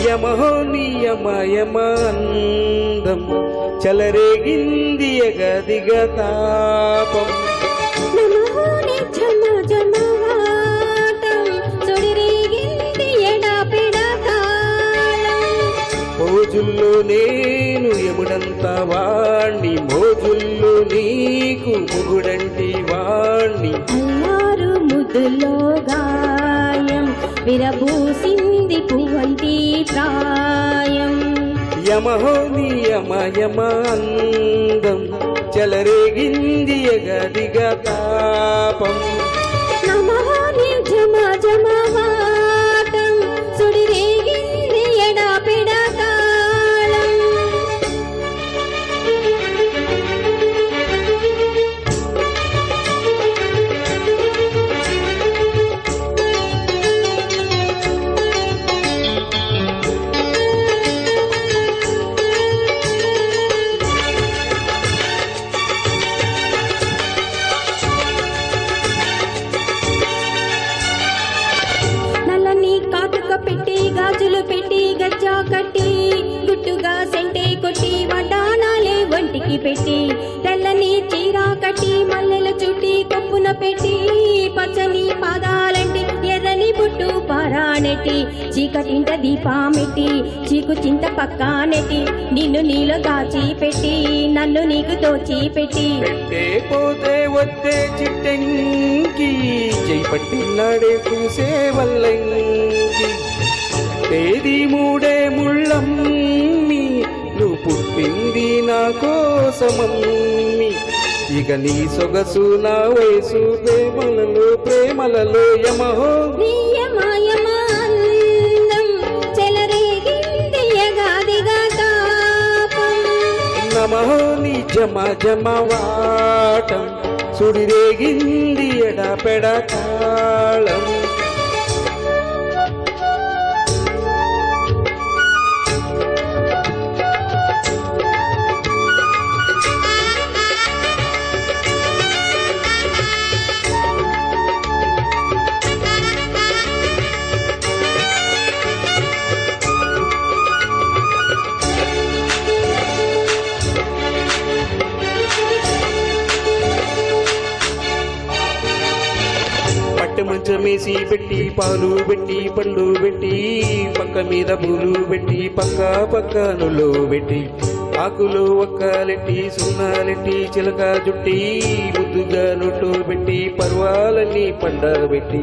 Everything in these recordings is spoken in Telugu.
యమహో నియమయమాందం చలరేగింది ఎగదిగ తాపం మోజుల్లో నేను యముడంత వాణ్ణి మోజుల్లో నీకు ముగుడంటి వాణ్ణి అల్లారు ముద్దులో గాయం విరబూసింది పువ్వంటి ప్రాయం యమహో నియమయమాందం చలరేగింది ఎగదిగ తాపం నమః నిజమ జమవాటం సుడిరేగింది ఎడపిడ తాళం పెట్టి గాజులు పెట్టి గజ్జా కట్టి గుట్టుగా సెంటే కొట్టి వడ్డాణాలే ఒంటికి పెట్టి తెల్లని చీర కట్టి మల్లెల చుట్టి కప్పున పెట్టి పచ్చని పాదాలంటి ఎర్రని బుట్టు పారానెట్టి చీకటింట దీపామెట్టి చీకు చింత పక్కానెట్టి నిన్ను నీలో దాచి పెట్టి నన్ను నీకు దోచి పెట్టి పోతే వద్దే చిట్టంకి చేపట్టి నడే కూసే వల్లంకి తేదీ మూడే ముళ్ళమ్మి నువ్వు పుట్టింది నా కోసమమ్మి ఇక నీ సొగసు నా వయసు ప్రేమలలో యమహో నియమయమాందం చెలరేగింది ఎగాదిగా తాపం నమః నిజమ జమవాటం సుడిరేగింది ఎడపెడ తాళం మంచమేసి పెట్టి పాలు పెట్టి పండ్లు పెట్టి పక్క మీద పూలు పెట్టి పక్క నులో పెట్టి ఆకులు ఒక్కలెట్టి సున్నాలెట్టి చిలక జుట్టి ముద్దుగా నొట్టు పెట్టి పర్వాలన్నీ పండబెట్టి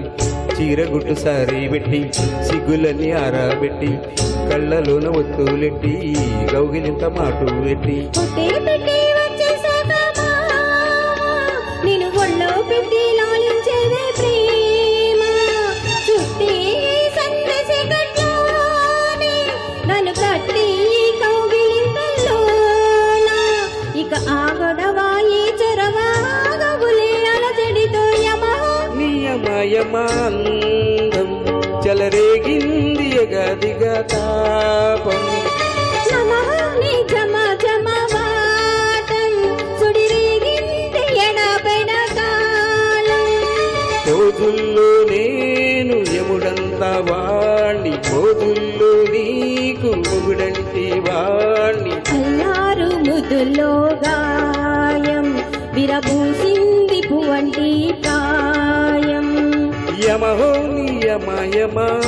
చీరగుట్టు సారీ పెట్టి సిగ్గులన్నీ ఆరాబెట్టి కళ్ళలోన ఒత్తులెట్టి గౌగిలింత మాటు పెట్టి నేను ఒళ్ళో పెట్టి లాలించేదే ప్రేమ చుట్టి సందసి గట్లోనే నన్ను కట్టి కౌగిలింతల్లోన ఇక ఆగడవాయి చెరగాగవులే అలజడితో యమహో నియమయమాందం చలరేగింది ఎగదిగ తాపం నమః నిజమ జమవాటం సుడిరేగింది ఎడపెడ తాళం రోజుల్లో నేను యముడంత వాణ్ణి రోజుల్లో నీకు మొగుడంటి వాణ్ణి అల్లారు ముద్దులో గాయం విరబూసింది పువ్వంటి ప్రాయం యమహో నియమయమాందం